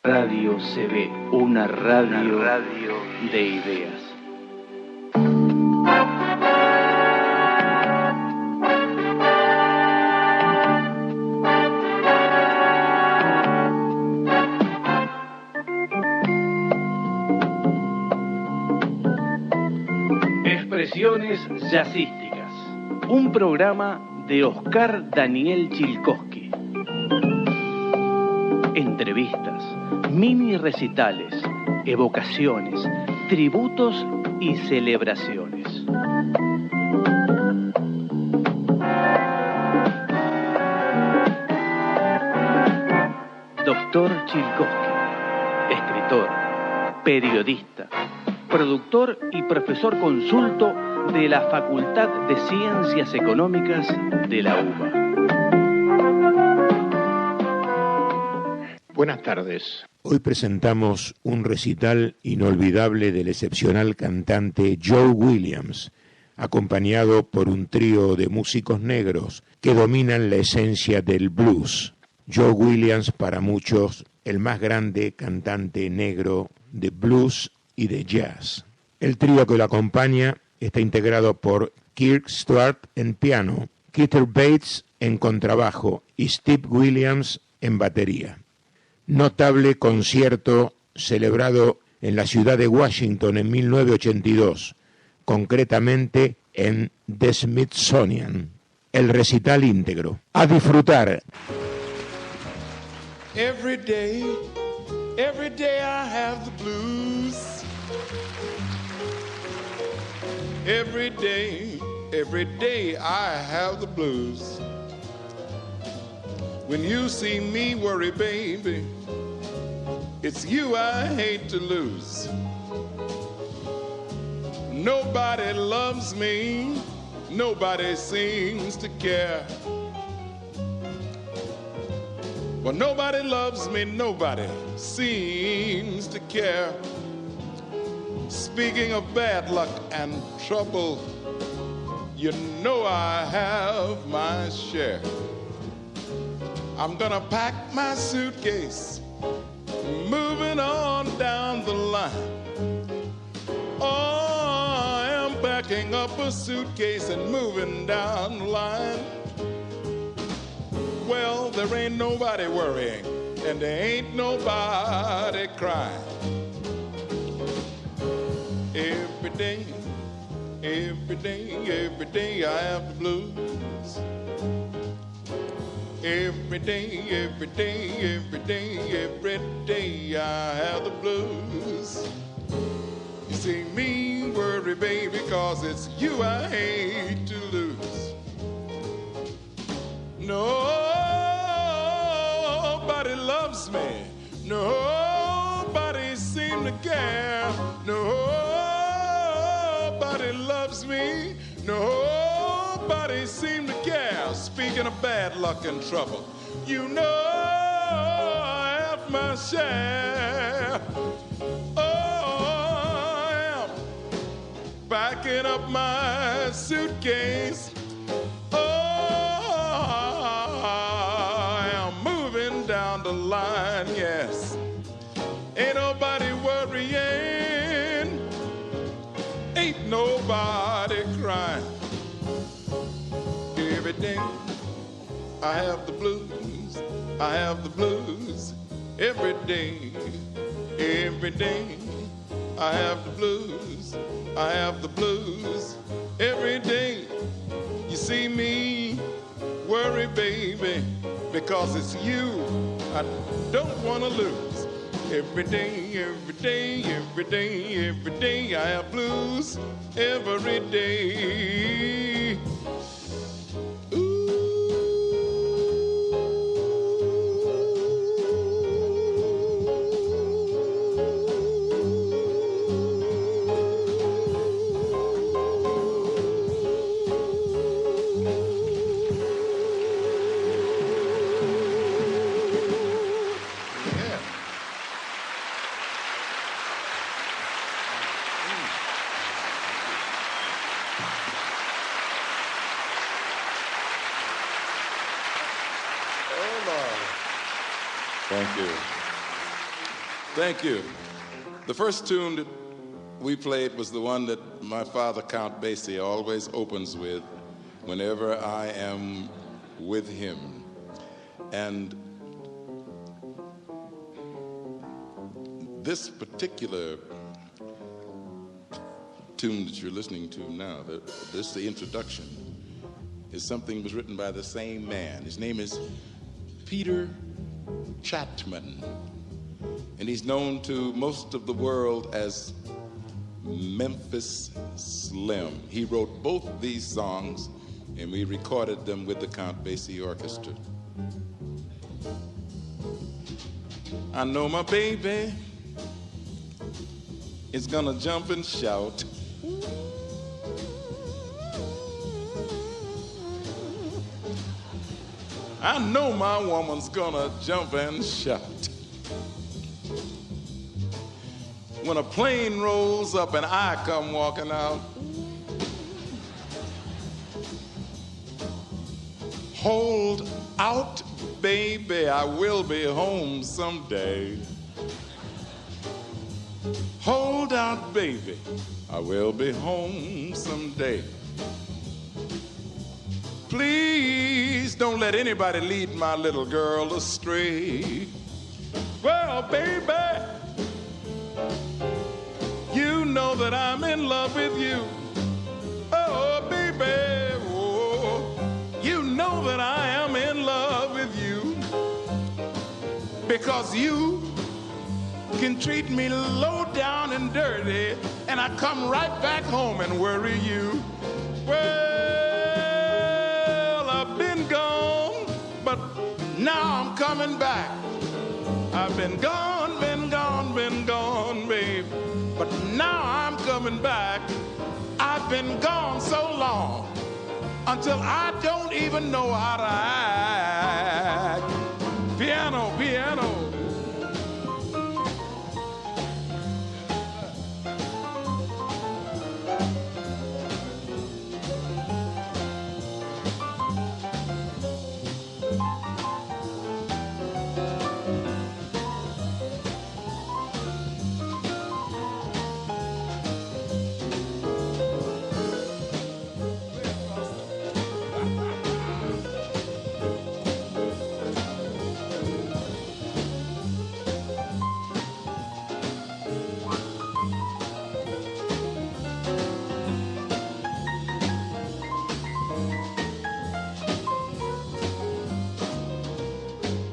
Radio CB, una radio de ideas. Expresiones jazzísticas, un programa de Oscar Daniel Chilkowski. Entrevistas, mini recitales, evocaciones, tributos y celebraciones. Doctor Chilkowski, escritor, periodista, productor y profesor consulto de la Facultad de Ciencias Económicas de la UBA. Buenas tardes. Hoy presentamos un recital inolvidable del excepcional cantante Joe Williams, acompañado por un trío de músicos negros que dominan la esencia del blues. Joe Williams, para muchos, el más grande cantante negro de blues y de jazz. El trío que lo acompaña está integrado por Kirk Stuart en piano, Keter Betts en contrabajo y Steve Williams en batería. Notable concierto celebrado en la ciudad de Washington en 1982, concretamente en The Smithsonian. El recital íntegro. A disfrutar. Every day I have the blues. Every day I have the blues. When you see me worry, baby, it's you I hate to lose. Nobody loves me, nobody seems to care. Well, nobody loves me, nobody seems to care. Speaking of bad luck and trouble, you know I have my share. I'm gonna pack my suitcase, moving on down the line. Oh, I am packing up a suitcase and moving down the line. Well, there ain't nobody worrying, and there ain't nobody crying. Every day I have the blues. Every day I have the blues. You see me worry, baby, 'cause it's you I hate to lose. Nobody loves me, nobody seems to care. Nobody loves me, nobody seems to care. Speaking of bad luck and trouble, you know I have my share. Oh, I am backing up my suitcase. Oh, I am moving down the line, yes. Ain't nobody worrying, ain't nobody crying. Every day I have the blues, I have the blues. Every day I have the blues, I have the blues. Every day you see me worry, baby, because it's you I don't want to lose. Every day I have blues. Every day. Thank you. Thank you. The first tune that we played was the one that my father, Count Basie, always opens with whenever I am with him. And this particular tune that you're listening to now, this is the introduction, is something that was written by the same man. His name is Peter Chatman, and he's known to most of the world as Memphis Slim. He wrote both of these songs, and we recorded them with the Count Basie Orchestra. I know my baby is gonna jump and shout. I know my woman's gonna jump and shout. When a plane rolls up and I come walking out, hold out, baby, I will be home someday. Hold out, baby, I will be home someday. Please don't let anybody lead my little girl astray. Well, baby, you know that I'm in love with you. Oh, baby, oh, you know that I am in love with you. Because you can treat me low down and dirty, and I come right back home and worry you. Well, I've been gone, but now I'm coming back. I've been gone, babe. But now I'm coming back. I've been gone so long until I don't even know how to act. Piano, piano.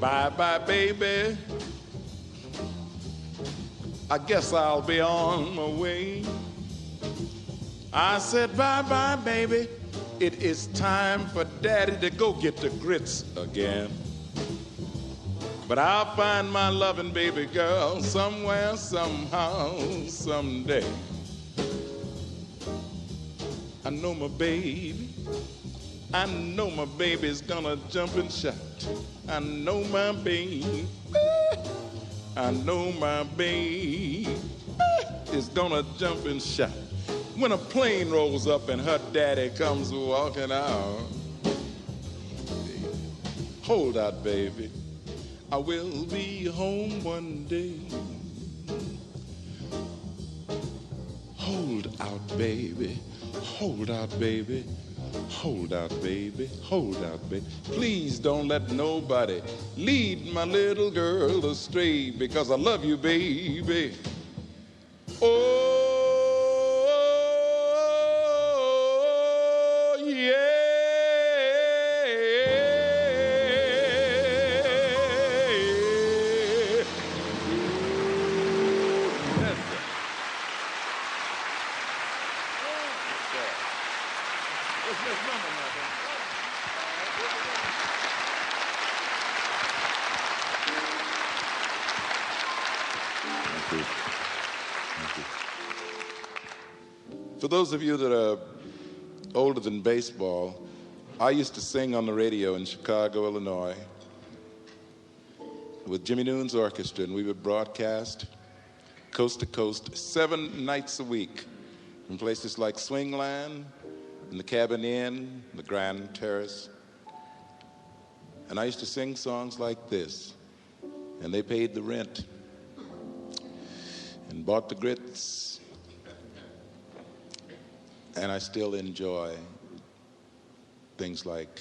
Bye-bye, baby. I guess I'll be on my way. I said, bye-bye, baby. It is time for Daddy to go get the grits again. But I'll find my loving baby girl somewhere, somehow, someday. I know my baby. I know my baby's gonna jump and shout. I know my baby. I know my baby is gonna jump and shout. When a plane rolls up and her daddy comes walking out. Hold out, baby. I will be home one day. Hold out, baby. Hold out, baby. Hold out, baby. Hold out, baby. Please don't let nobody lead my little girl astray, because I love you, baby. Oh, yeah. For those of you that are older than baseball, I used to sing on the radio in Chicago, Illinois, with Jimmy Noon's orchestra, and we would broadcast coast to coast 7 nights a week in places like Swingland, and the Cabin Inn, the Grand Terrace. And I used to sing songs like this, and they paid the rent. and bought the grits, and I still enjoy things like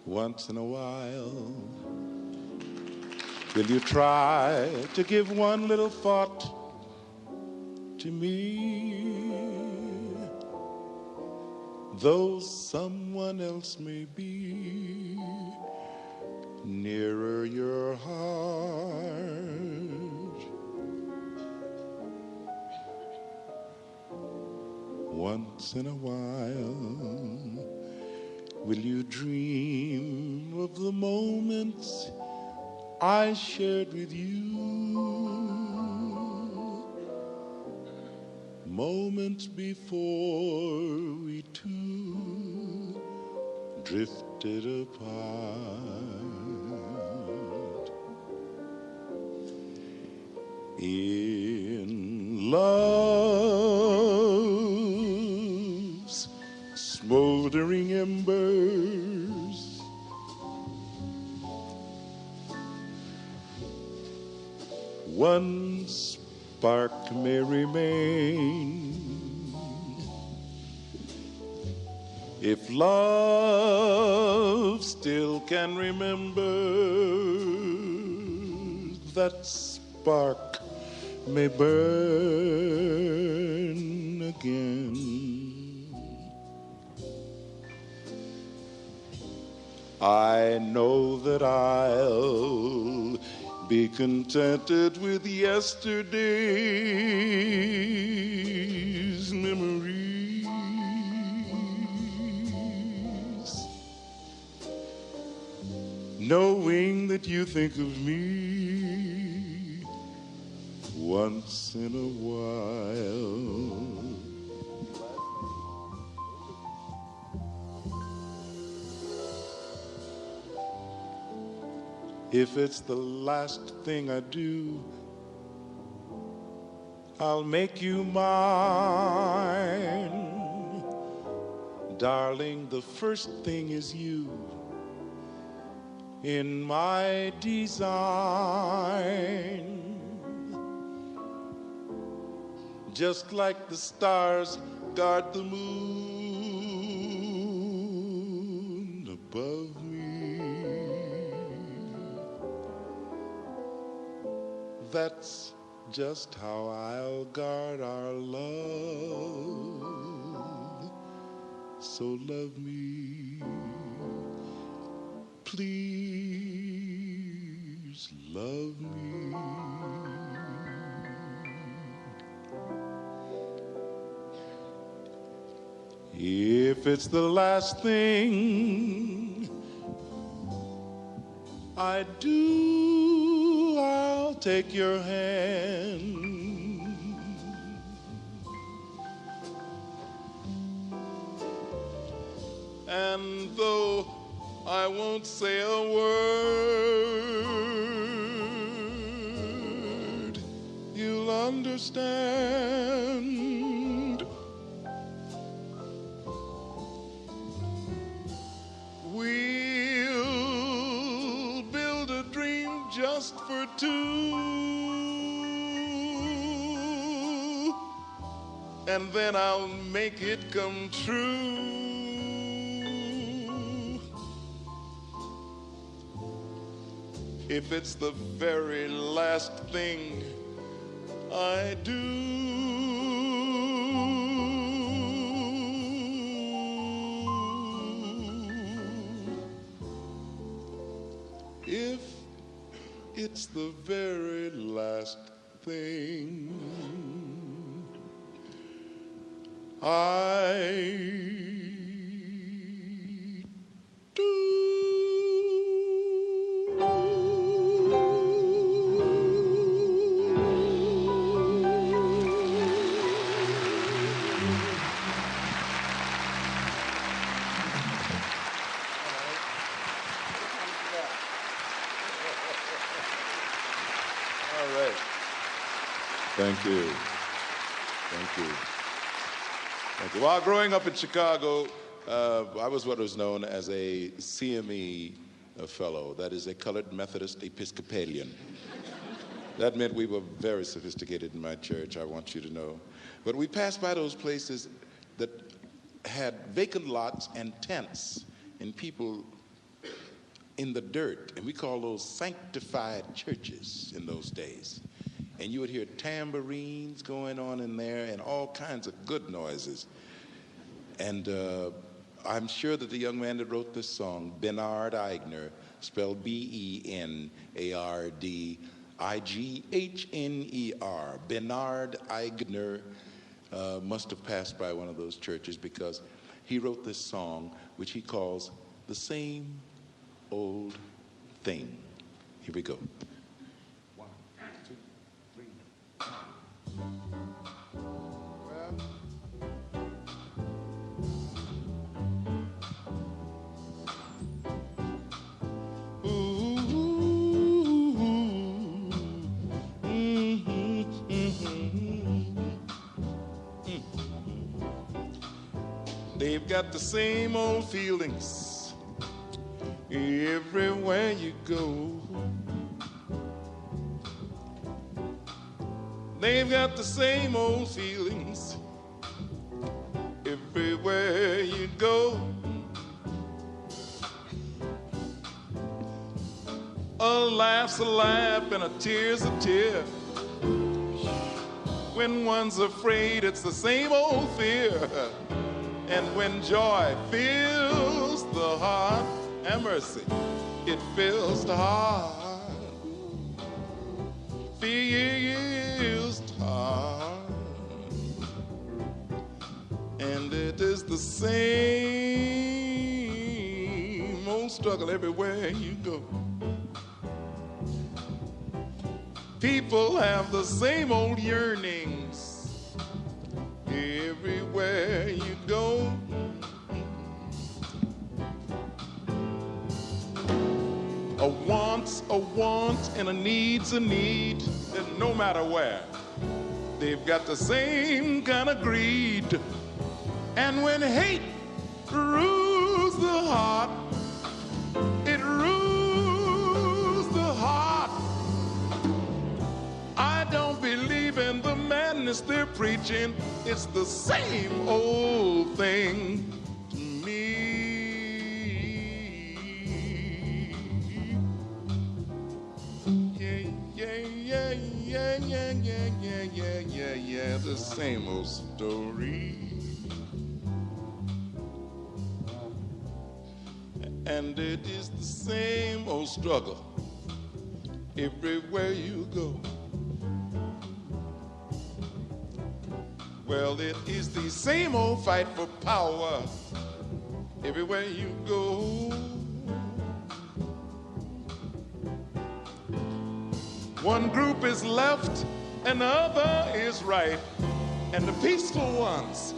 once in a while, will you try to give one little thought to me, though someone else may be nearer your heart. Once in a while, will you dream of the moments I shared with you, moments before we two drifted apart? In love's smoldering embers, one spark may remain. If love still can remember, that spark may burn again. I know that I'll be contented with yesterday's memories, knowing that you think of me once in a while. If it's the last thing I do, I'll make you mine. Darling, the first thing is you in my design. Just like the stars guard the moon above me, that's just how I'll guard our love. So love me, please love me. If it's the last thing I do, I'll take your hand. And though I won't say a word, you'll understand. We'll build a dream just for two, and then I'll make it come true. If it's the very last thing I do, if it's the very last thing I Thank you. Thank you. Thank you. While growing up in Chicago, I was what was known as a CME fellow. That is a colored Methodist Episcopalian. That meant we were very sophisticated in my church, I want you to know. But we passed by those places that had vacant lots and tents and people in the dirt, and we call those sanctified churches in those days. And you would hear tambourines going on in there and all kinds of good noises. And I'm sure that the young man that wrote this song, Bernard Eigner, spelled B-E-N-A-R-D-I-G-H-N-E-R, Bernard Eigner, must have passed by one of those churches because he wrote this song, which he calls The Same Old Thing. Here we go. 1, 2, 3. They've got the same old feelings everywhere you go. They've got the same old feelings everywhere you go. A laugh's a laugh and a tear's a tear. When one's afraid, it's the same old fear. And when joy fills the heart, have mercy, it fills the heart. Fills the heart. And it is the same old struggle everywhere you go. People have the same old yearnings everywhere you go. A want's a want and a need's a need, and no matter where, they've got the same kind of greed. And when hate rules the heart, it rules the heart. I don't believe in the madness they're preaching. It's the same old thing to me. Yeah, the same old story. And it is the same old struggle everywhere you go. Well, it is the same old fight for power everywhere you go. One group is left and the other is right. And the peaceful ones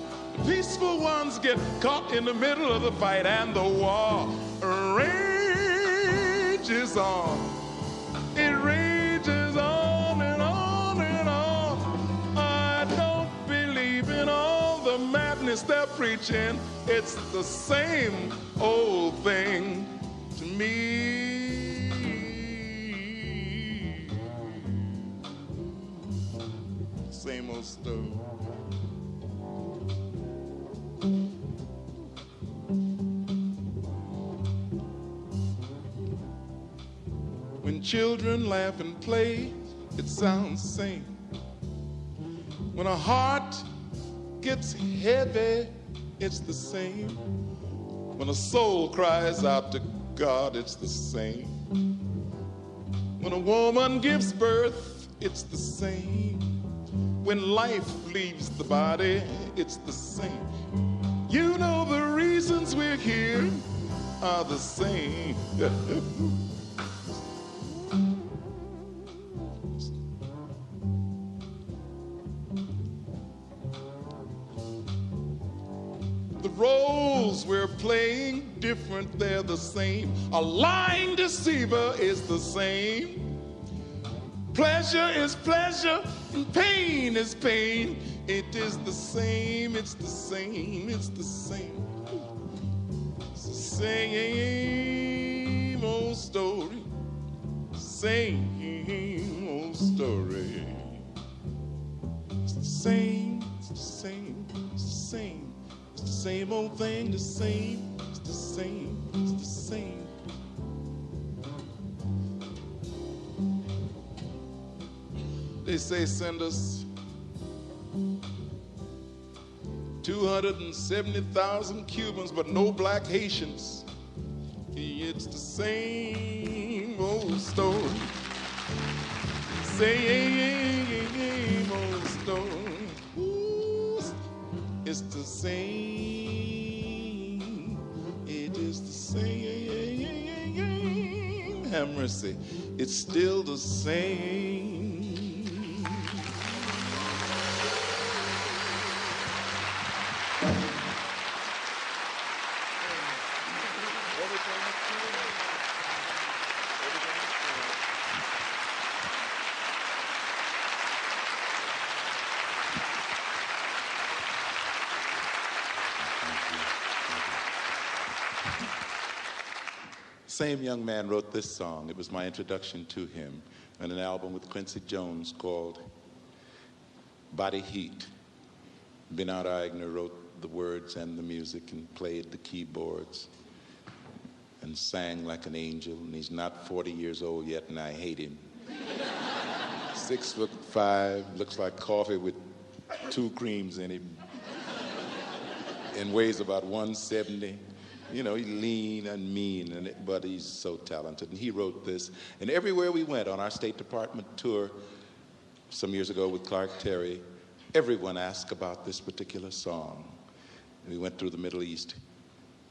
get caught in the middle of the fight, and the war rages on. It rages on and on and on. I don't believe in all the madness they're preaching. It's the same old thing to me. Same old story. When children laugh and play, it sounds the same. When a heart gets heavy, it's the same. When a soul cries out to God, it's the same. When a woman gives birth, it's the same. When life leaves the body, it's the same. You know the reasons we're here are the same. The roles we're playing different, they're the same. A lying deceiver is the same. Pleasure is pleasure and pain is pain. It is the same, it's the same, it's the same. It's the same old old story, same old story. It's the same, it's the same, it's the same. It's the same old thing, the same, it's the same, it's the same. They say send us 270,000 Cubans, but no black Haitians. It's the same old story. Same old story. Ooh, it's the same. It is the same. Have mercy. It's still the same. Same young man wrote this song. It was my introduction to him on an album with Quincy Jones called Body Heat. Bernard Aigner wrote the words and the music and played the keyboards and sang like an angel, and he's not 40 years old yet, and I hate him. 6'5", looks like coffee with 2 creams in him, and weighs about 170. You know, he's lean and mean, but he's so talented. And he wrote this. And everywhere we went on our State Department tour some years ago with Clark Terry, everyone asked about this particular song. And we went through the Middle East,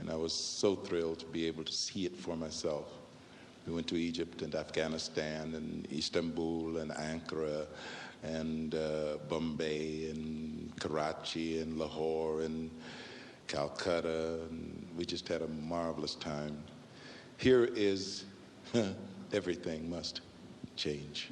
and I was so thrilled to be able to see it for myself. We went to Egypt and Afghanistan and Istanbul and Ankara and Bombay and Karachi and Lahore and Calcutta, and we just had a marvelous time. Here is Everything Must Change.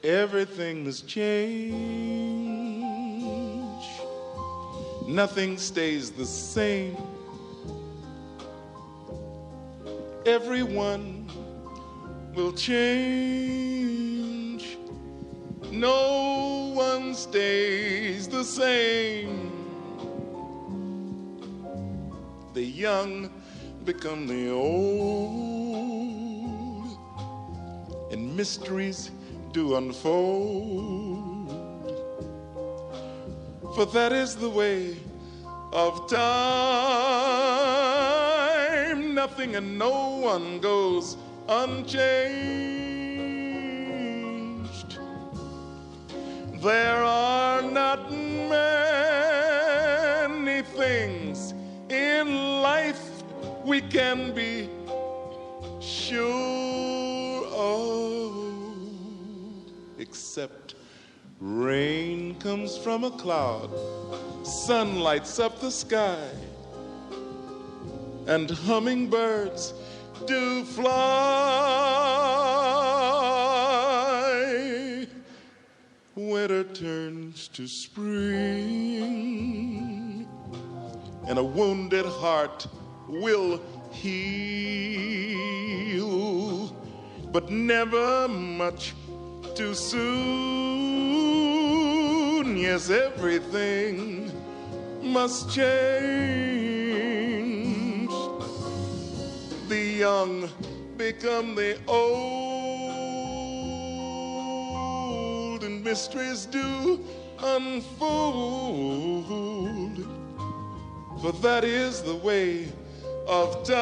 Everything must change. Nothing stays the same. Everyone will change. No one stays the same. The young become the old, and mysteries do unfold. For that is the way of time. Nothing and no one goes unchanged. There are not many things in life we can be sure of, except rain comes from a cloud, sun lights up the sky, and hummingbirds do fly. Winter turns to spring, and a wounded heart will heal, but never much too soon. Yes, everything must change. The young become the old, and mysteries do unfold. For that is the way of time.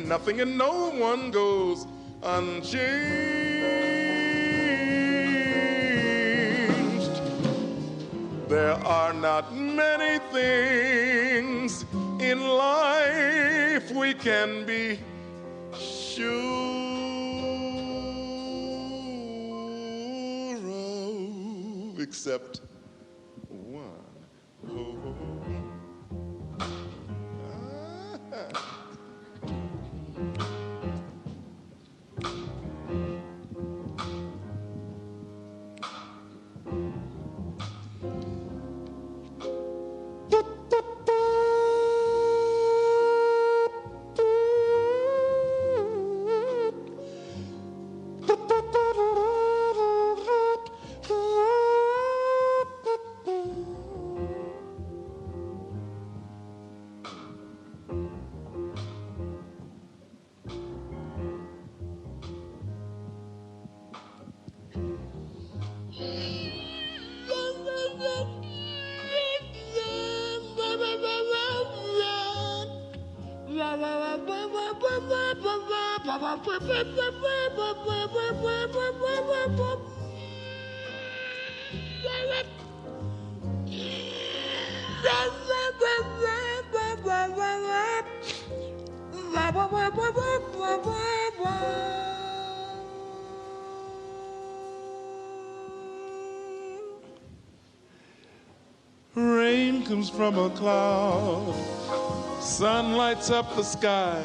Nothing and no one goes unchanged. There are not many things in life we can be sure of, except one. Oh, Rain comes from a cloud, sun lights up the sky,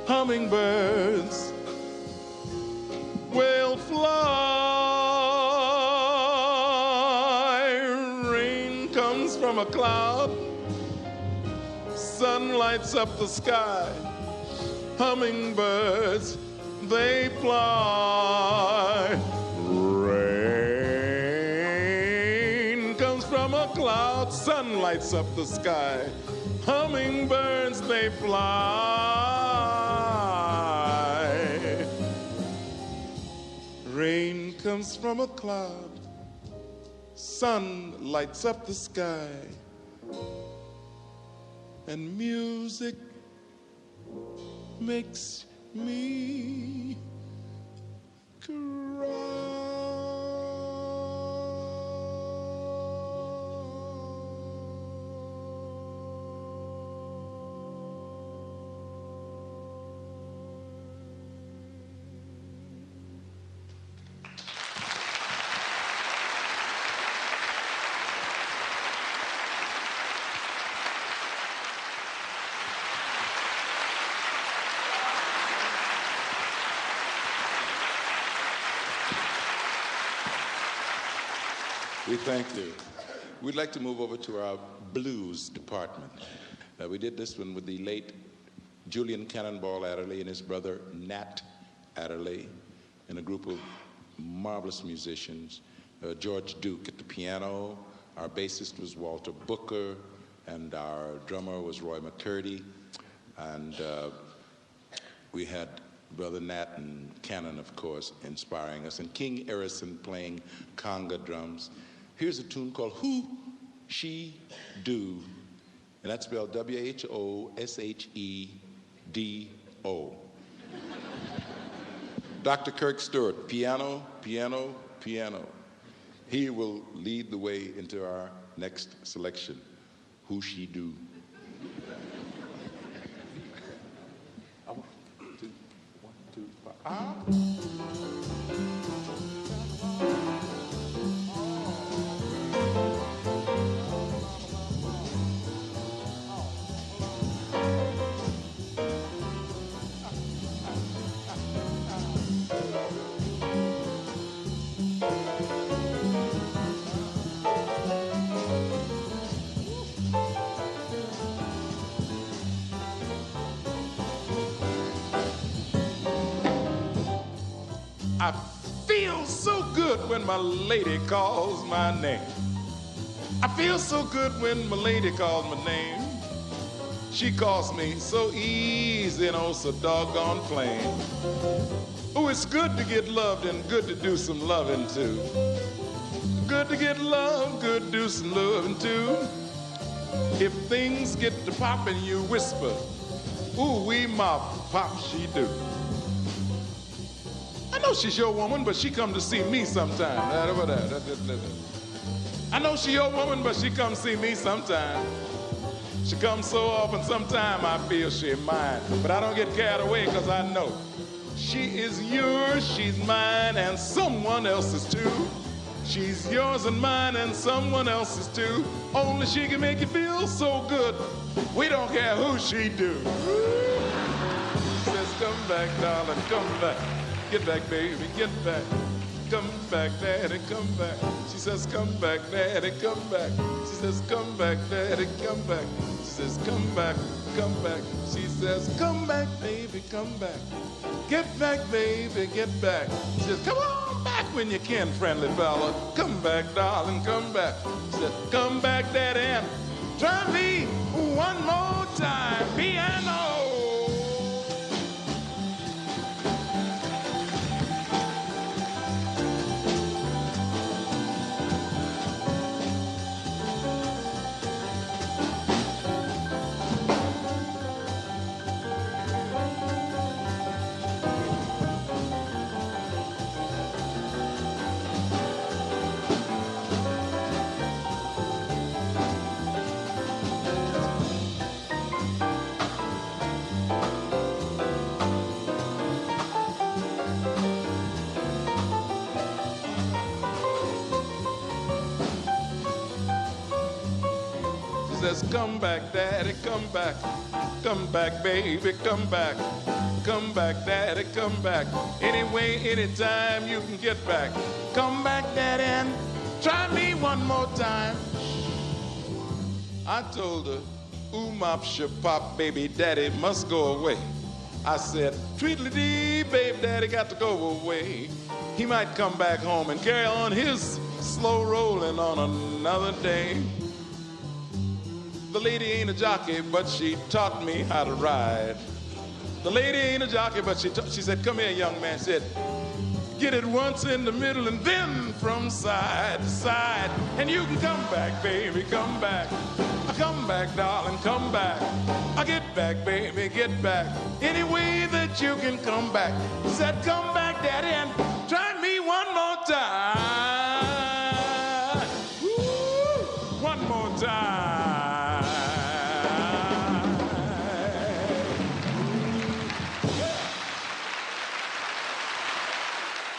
hummingbirds will fly. Rain comes from a cloud, sun lights up the sky, hummingbirds, they fly. Rain comes from a cloud, sun lights up the sky, hummingbirds, they fly. Rain comes from a cloud, sun lights up the sky, and music makes me cry. We thank you. We'd like to move over to our blues department. We did this one with the late Julian Cannonball Adderley and his brother Nat Adderley, and a group of marvelous musicians. George Duke at the piano, our bassist was Walter Booker, and our drummer was Roy McCurdy. And we had Brother Nat and Cannon, of course, inspiring us, and King Erison playing conga drums. Here's a tune called Who She Do, and that's spelled W-H-O-S-H-E-D-O. Dr. Kirk Stuart, piano, piano, piano. He will lead the way into our next selection, Who She Do. One, two, five. Ah. I feel so good when my lady calls my name. I feel so good when my lady calls my name. She calls me so easy and oh so doggone plain. Oh, it's good to get loved and good to do some loving too. Good to get loved, good to do some loving too. If things get to poppin', you whisper, ooh, wee mop, pop she do. I know she's your woman, but she come to see me sometime. I know she your woman, but she come see me sometime. She comes so often, sometime I feel she mine. But I don't get carried away, cause I know she is yours, she's mine, and someone else's too. She's yours and mine, and someone else's too. Only she can make you feel so good. We don't care who she do. She says, come back, darling, come back. Get back, baby, get back. Come back, daddy, come back. She says, come back, daddy, come back. She says, come back, daddy, come back. She says, come back, come back. She says, come back, baby, come back. Get back, baby, get back. She says, come on back when you can, friendly fella. Come back, darling, come back. She says, come back, daddy, and try me one more time. Piano. says, come back, Daddy, come back, baby, come back, Daddy, come back. Anyway, anytime you can get back. Come back, Daddy, and try me one more time. I told her, ooh, mop, pop, baby, Daddy must go away. I said, tweedledee, babe, Daddy got to go away. He might come back home and carry on his slow rolling on another day. The lady ain't a jockey, but she taught me how to ride. The lady ain't a jockey, but she said, come here, young man. She said, get it once in the middle and then from side to side. And you can come back, baby, come back. Come back, darling, come back. Get back, baby, get back. Any way that you can come back. Said, come back, Daddy, and try me one more time. Woo, one more time.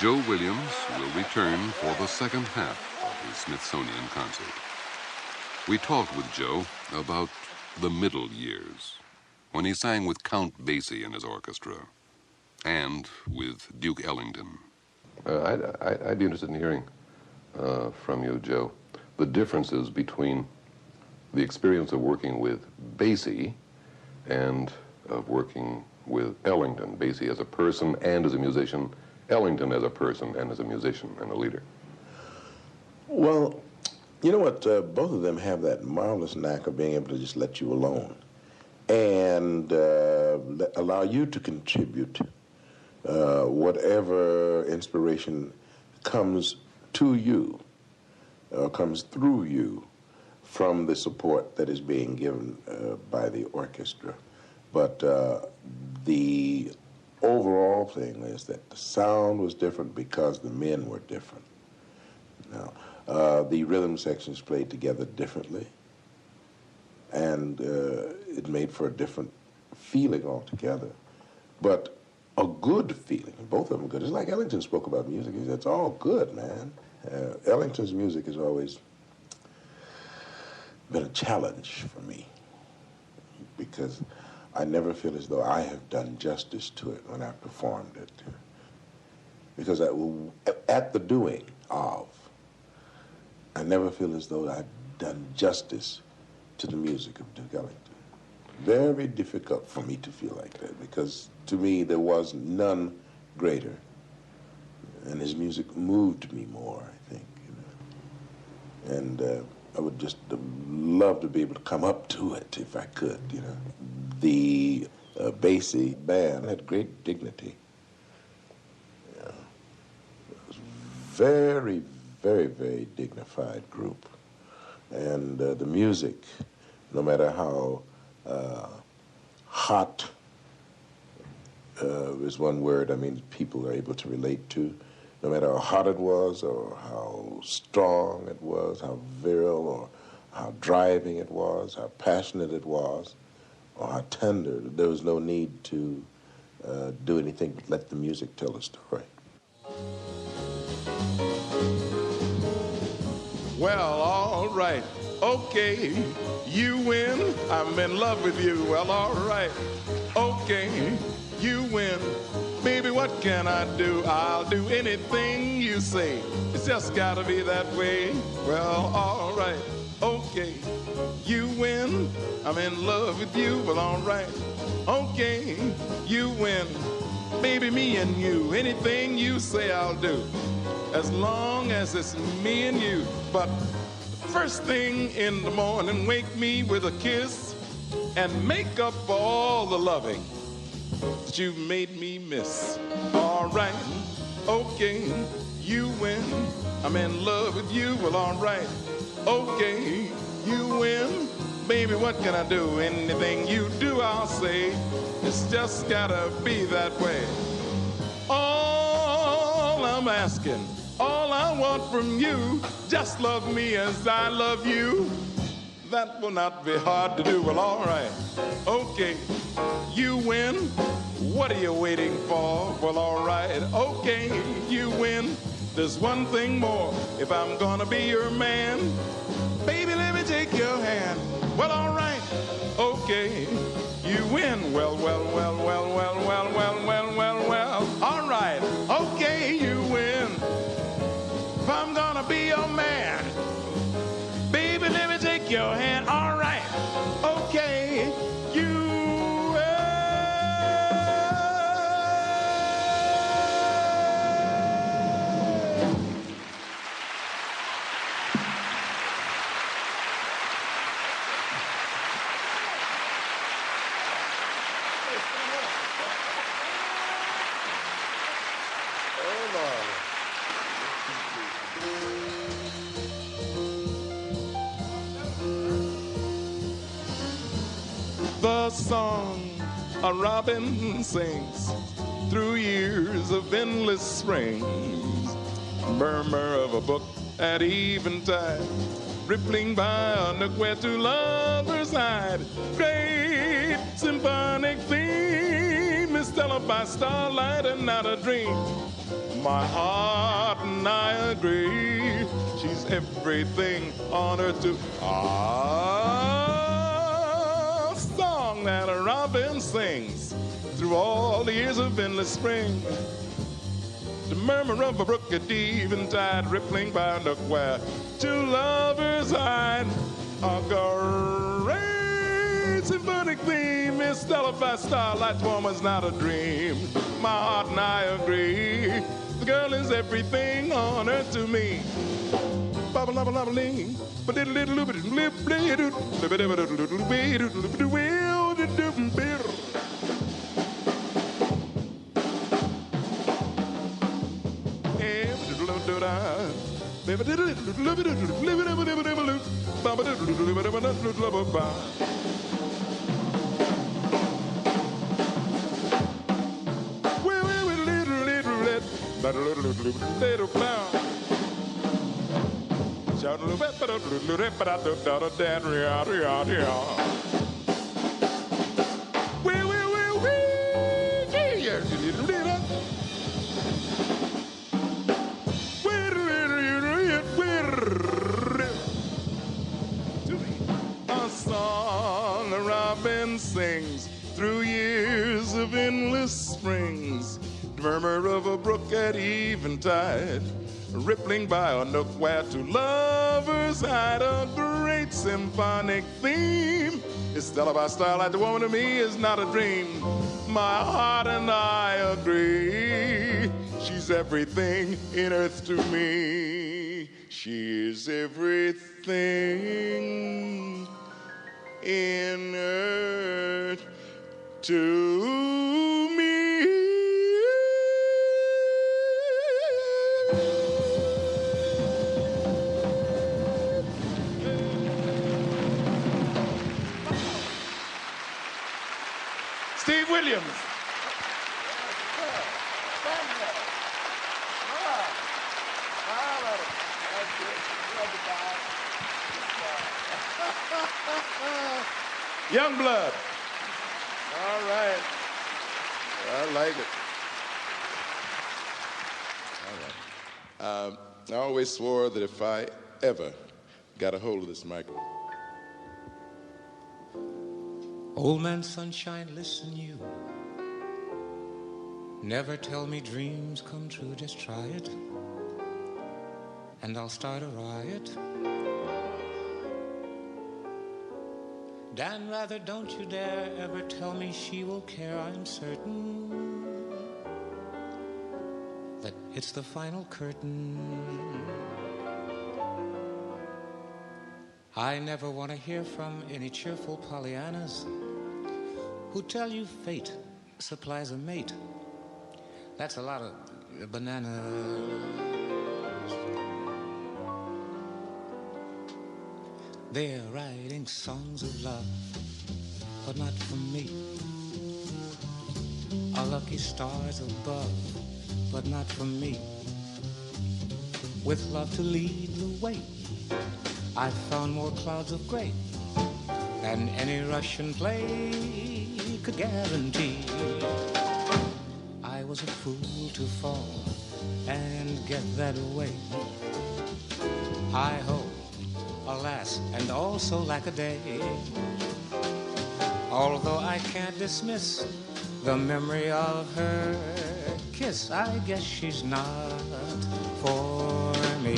Joe Williams will return for the second half of his Smithsonian concert. We talked with Joe about the middle years, when he sang with Count Basie and his orchestra, and with Duke Ellington. I'd be interested in hearing from you, Joe, the differences between the experience of working with Basie and of working with Ellington, Basie as a person and as a musician, Ellington as a person and as a musician and a leader. Well, you know what? Both of them have that marvelous knack of being able to just let you alone and allow you to contribute whatever inspiration comes to you or comes through you from the support that is being given by the orchestra. But the overall thing is that the sound was different because the men were different. Now, the rhythm sections played together differently, and it made for a different feeling altogether, but a good feeling. Both of them good. It's like Ellington spoke about music. He said, it's all good, man. Ellington's music has always been a challenge for me because I never feel as though I have done justice to it when I performed it. Because at the doing of, I never feel as though I've done justice to the music of Duke Ellington. Very difficult for me to feel like that because to me there was none greater, and his music moved me more, I think. You know? And I would just love to be able to come up to it if I could. You know, the Basie band had great dignity. You know, it was very, very, very dignified group. And the music, no matter how hot is one word, I mean, people are able to relate to, no matter how hot it was or how strong it was, how virile or how driving it was, how passionate it was, or how tender, there was no need to do anything but let the music tell a story. Well, all right, okay, you win. I'm in love with you. Well, all right, okay, you win. Baby, what can I do? I'll do anything you say. It's just gotta be that way. Well, all right, okay, you win. I'm in love with you. Well, all right, okay, you win. Baby, me and you, anything you say I'll do, as long as it's me and you. But first thing in the morning, wake me with a kiss and make up for all the loving that you made me miss. All right, okay, you win. I'm in love with you. Well, all right, okay, you win. Baby, what can I do? Anything you do, I'll say. It's just gotta be that way. All I'm asking, all I want from you, just love me as I love you. That will not be hard to do. Well, all right, okay, you win. What are you waiting for? Well, all right, okay, you win. There's one thing more. If I'm gonna be your man, baby, let me take your hand. Well, all right, okay, you win. Well, well, well, well, well, well, well, well, well, well. All right, okay, you win. If I'm gonna be your man, baby, let me take your hand. All right, okay, you the song a robin sings through years of endless springs, murmur of a brook at eventide, rippling by a nook where two lovers hide. Great symphonic theme is stellar by starlight and not a dream. My heart and I agree, she's everything on earth to song that a robin sings through all the years of endless spring. The murmur of a brook at eventide, rippling by a nook where two lovers hide. A great symphonic theme is stellar by starlight, woman's not a dream. My heart and I agree, the girl is everything on earth to me. A song a robin sings through years of endless springs, murmur of a brook at eventide, rippling by a nook where two lovers hide. A great symphonic theme is stellar by starlight, the woman to me is not a dream. My heart and I agree, she's everything in earth to me. She is everything in earth to me. Steve Williams. Young blood. All right. I like it. All right. I always swore that if I ever got a hold of this microphone. Old man sunshine, listen you. Never tell me dreams come true, just try it. And I'll start a riot. Dan, rather don't you dare ever tell me she will care. I'm certain that it's the final curtain. I never want to hear from any cheerful Pollyannas who tell you fate supplies a mate. That's a lot of bananas. They're writing songs of love, but not for me. Our lucky stars above, but not for me. With love to lead the way, I found more clouds of gray than any Russian play could guarantee. I was a fool to fall and get that way. I hope a alas, and also lack a day. Although I can't dismiss the memory of her kiss, I guess she's not for me.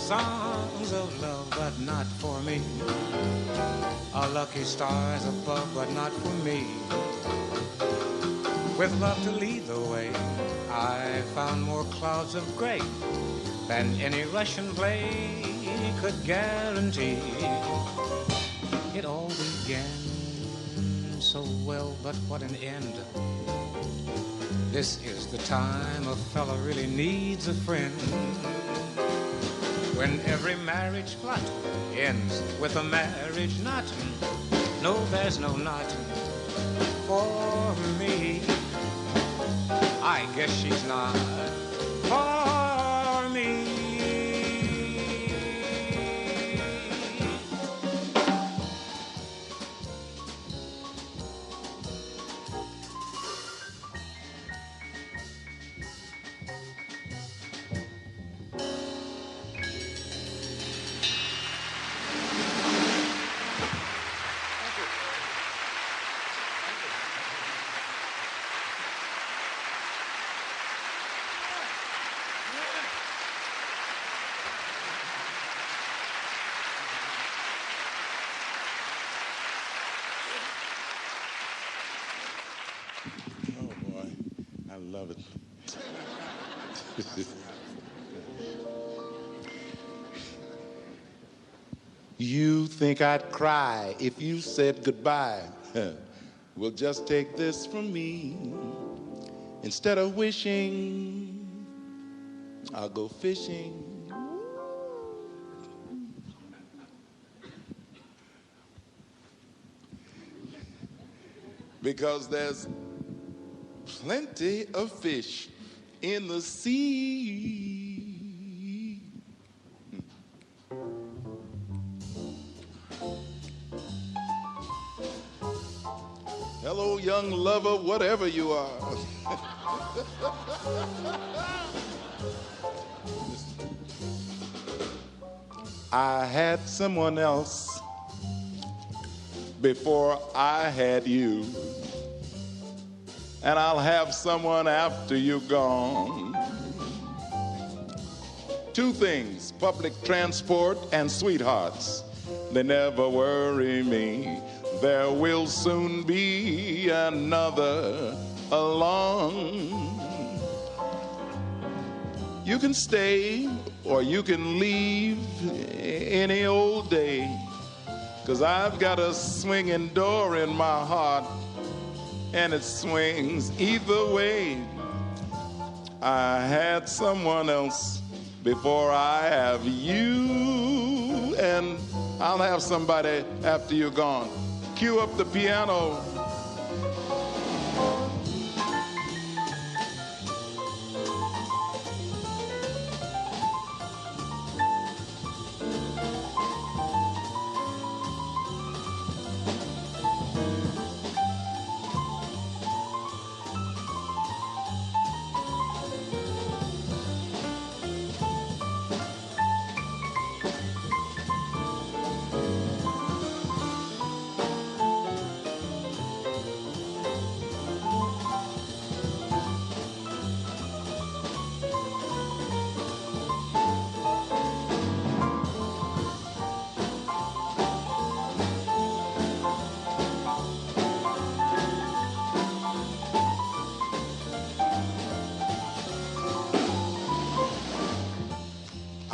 Songs of love, but not for me. Our lucky stars above, but not for me. With love to lead the way, I found more clouds of gray than any Russian play could guarantee. It all began so well, but what an end. This is the time a fella really needs a friend. When every marriage plot ends with a marriage knot. No, there's no knot for me. I guess she's not for me. Love it. You think I'd cry if you said goodbye? Well, just take this from me. Instead of wishing, I'll go fishing. Because there's plenty of fish in the sea. Hello, young lover, whatever you are. I had someone else before I had you. And I'll have someone after you're gone. Two things, public transport and sweethearts, they never worry me. There will soon be another along. You can stay or you can leave any old day, 'cause I've got a swinging door in my heart, and it swings either way. I had someone else before I have you, and I'll have somebody after you're gone. Cue up the piano.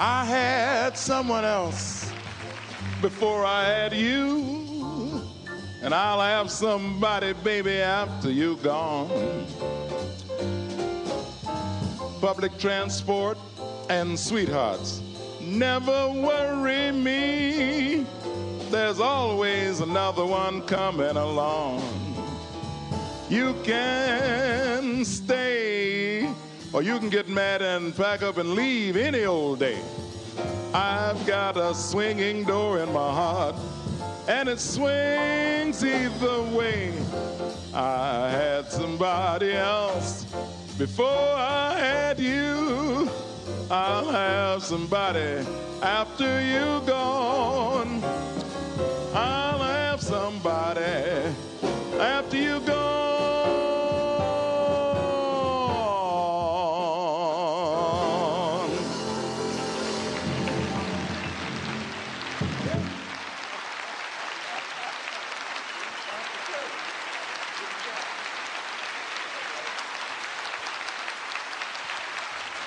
I had someone else before I had you, and I'll have somebody, baby, after you gone. Public transport and sweethearts never worry me. There's always another one coming along. You can stay, or you can get mad and pack up and leave any old day. I've got a swinging door in my heart, and it swings either way. I had somebody else before I had you. I'll have somebody after you gone. I'll have somebody after you gone.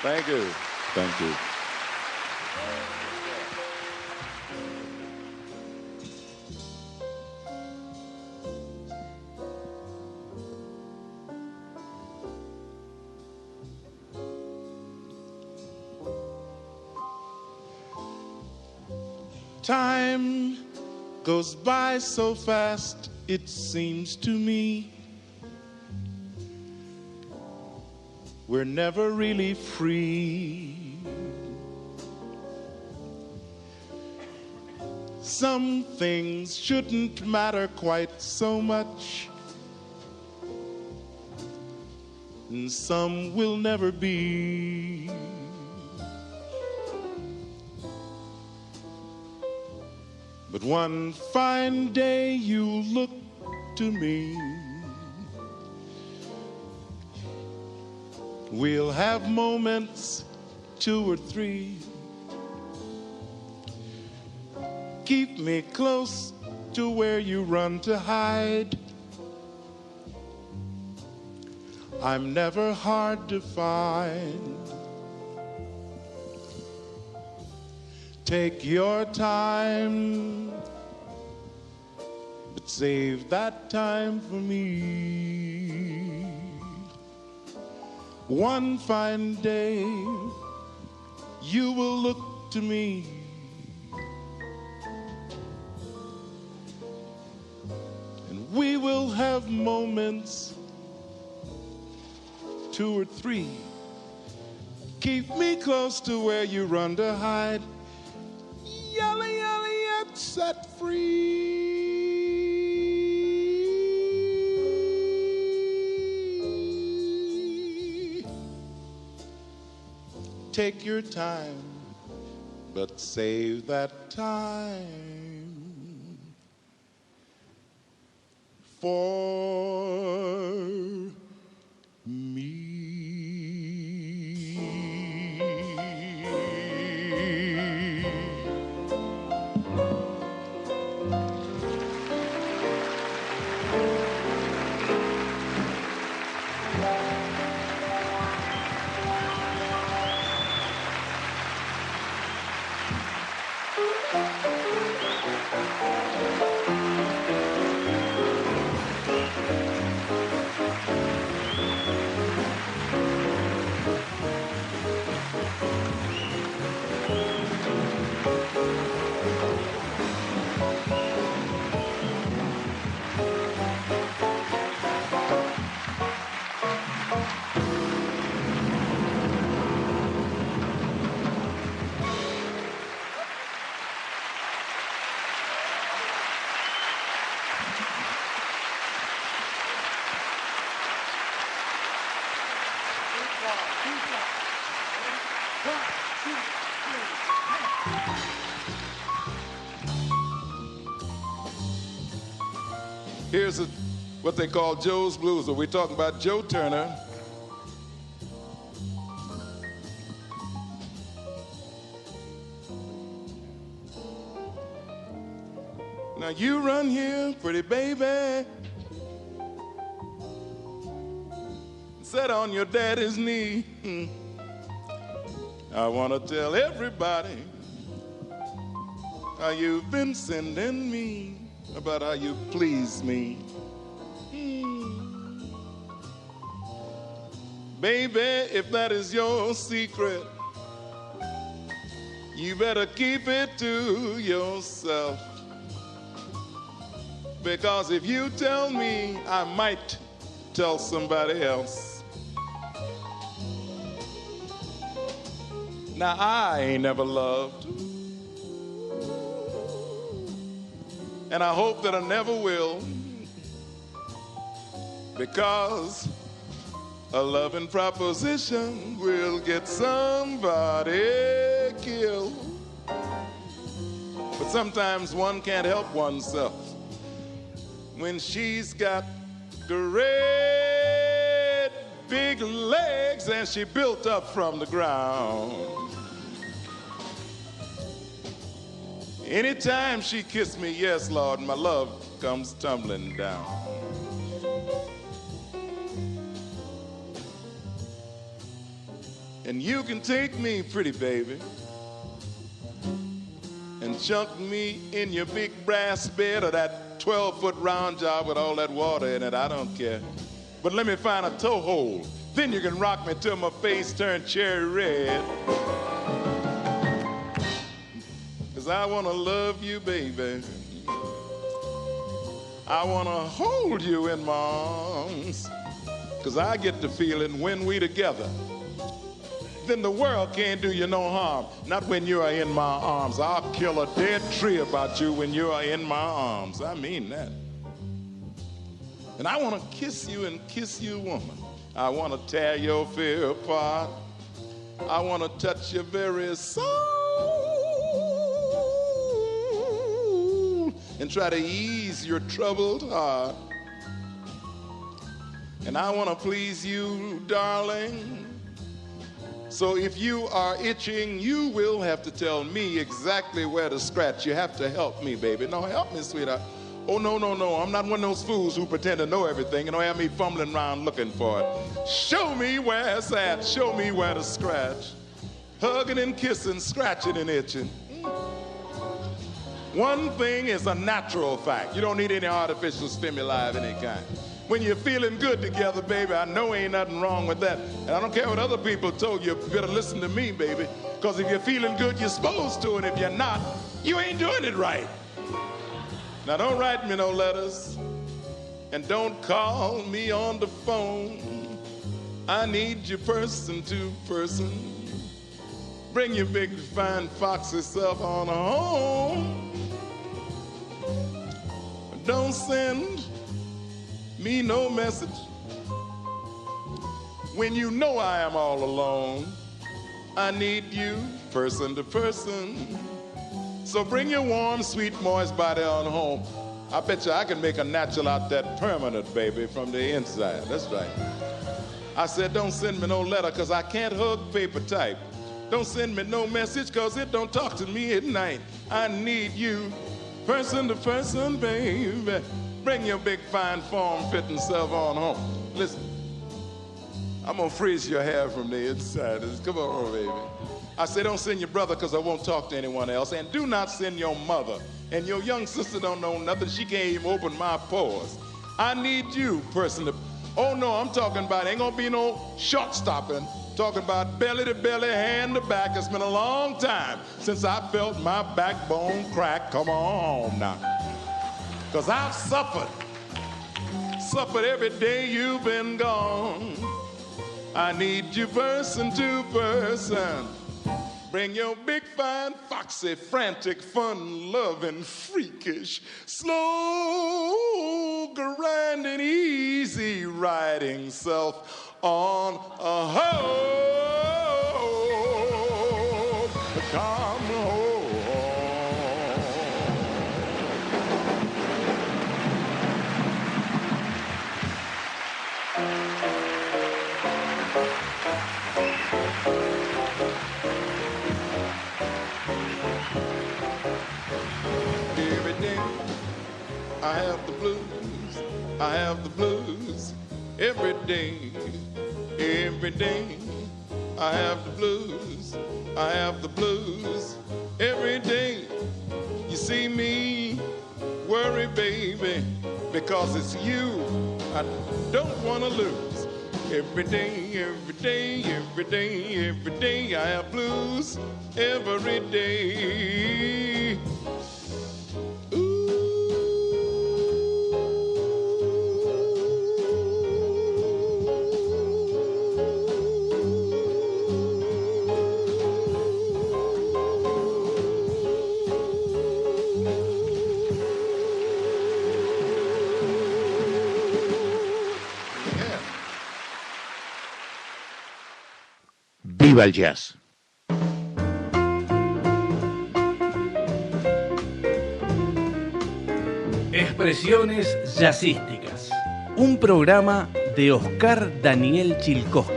Thank you. Thank you. Time goes by so fast, it seems to me. We're never really free. Some things shouldn't matter quite so much, and some will never be. But one fine day you'll look to me. We'll have moments, 2 or 3. Keep me close to where you run to hide. I'm never hard to find. Take your time, but save that time for me. One fine day, you will look to me. And we will have moments, 2 or 3. Keep me close to where you run to hide. Yalla, yalla, yet set free. Take your time, but save that time for me. Here's what they call Joe's Blues. We're talking about Joe Turner. Now you run here, pretty baby. Sit on your daddy's knee. I want to tell everybody how you've been sending me, about how you please me. Baby, if that is your secret, you better keep it to yourself. Because if you tell me, I might tell somebody else. Now, I ain't never loved, and I hope that I never will, because a loving proposition will get somebody killed. But sometimes one can't help oneself when she's got great big legs and she built up from the ground. Anytime she kissed me, yes, Lord, my love comes tumbling down. And you can take me, pretty baby, and chunk me in your big brass bed or that 12-foot round job with all that water in it, I don't care. But let me find a toe hole. Then you can rock me till my face turns cherry red. 'Cause I want to love you, baby. I want to hold you in my arms. 'Cause I get the feeling when we together, then the world can't do you no harm. Not when you are in my arms. I'll kill a dead tree about you when you are in my arms. I mean that. And I want to kiss you and kiss you, woman. I want to tear your fear apart. I want to touch your very soul and try to ease your troubled heart. And I want to please you, darling. So if you are itching, you will have to tell me exactly where to scratch. You have to help me, baby. No, help me, sweetheart. Oh, no, no, no. I'm not one of those fools who pretend to know everything and don't have me fumbling around looking for it. Show me where it's at. Show me where to scratch. Hugging and kissing, scratching and itching. One thing is a natural fact. You don't need any artificial stimuli of any kind. When you're feeling good together, baby, I know ain't nothing wrong with that. And I don't care what other people told you, you better listen to me, baby. Because if you're feeling good, you're supposed to, and if you're not, you ain't doing it right. Now, don't write me no letters, and don't call me on the phone. I need you person to person. Bring your big, fine, foxy self on home. Don't send me no message when you know I am all alone. I need you person to person. So bring your warm, sweet, moist body on home. I bet you I can make a natural out that permanent, baby, from the inside. That's right. I said don't send me no letter because I can't hug paper type. Don't send me no message because it don't talk to me at night. I need you person to person, baby. Bring your big, fine, form-fitting self on home. Listen, I'm going to freeze your hair from the inside. Come on, baby. I say don't send your brother because I won't talk to anyone else. And do not send your mother. And your young sister don't know nothing. She can't even open my pores. I need you, person to... Oh, no, I'm talking about... Ain't going to be no short stopping. Talking about belly to belly, hand to back. It's been a long time since I felt my backbone crack. Come on now. Because I've suffered every day you've been gone. I need you person to person. Bring your big, fine, foxy, frantic, fun-loving, freakish, slow, grinding, easy riding self on a home. Come home. I have the blues, I have the blues every day, I have the blues, I have the blues every day. You see me worry, baby, because it's you I don't want to lose. Every day, every day, every day, every day I have blues. Every day. ¡Viva el jazz! Expresiones jazzísticas. Un programa de Oscar Daniel Chilkowski.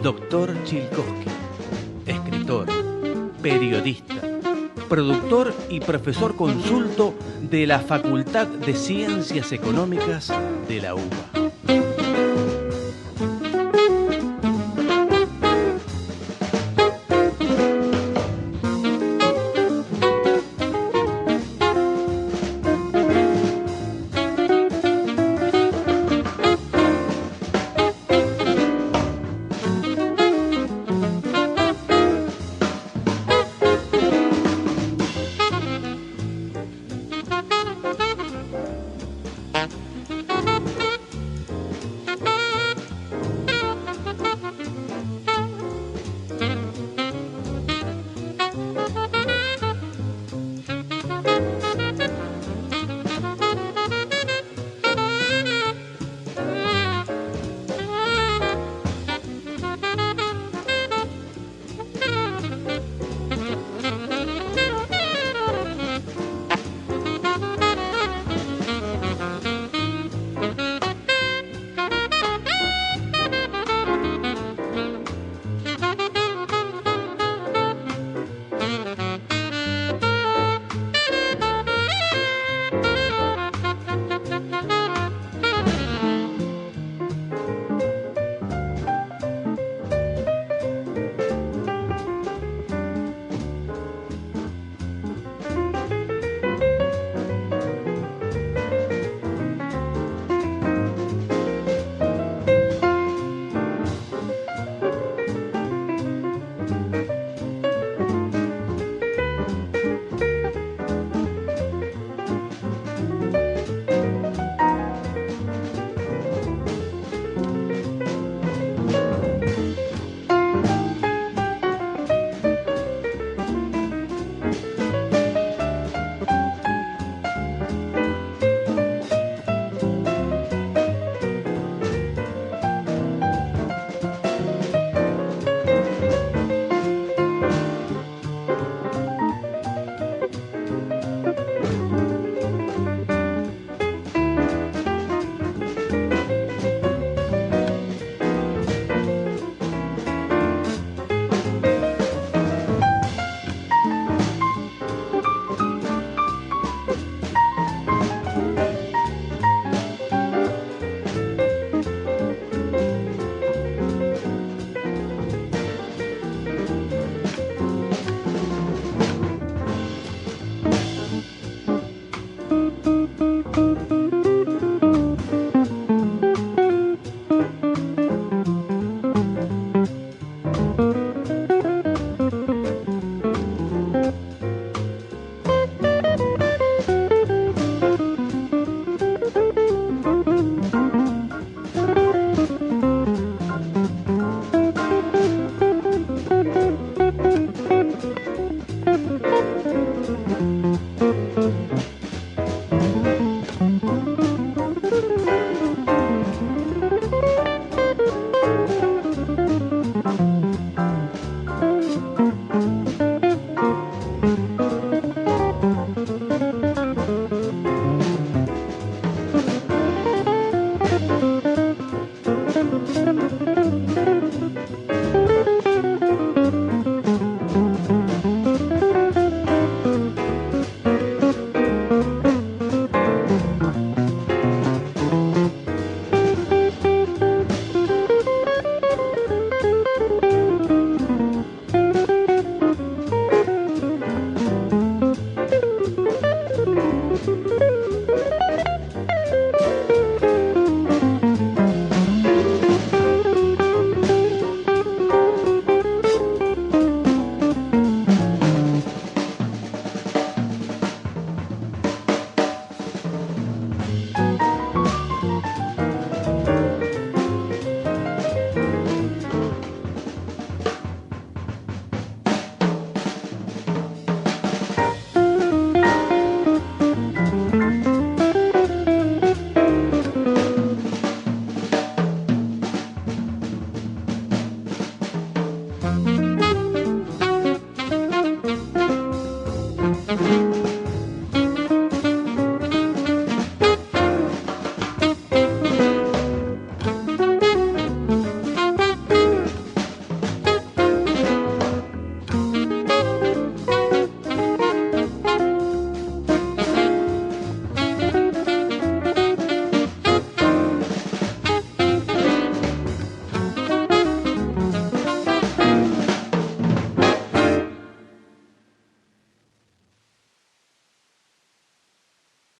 Doctor Chilkowski, escritor, periodista, productor y profesor consulto de la Facultad de Ciencias Económicas de la UBA.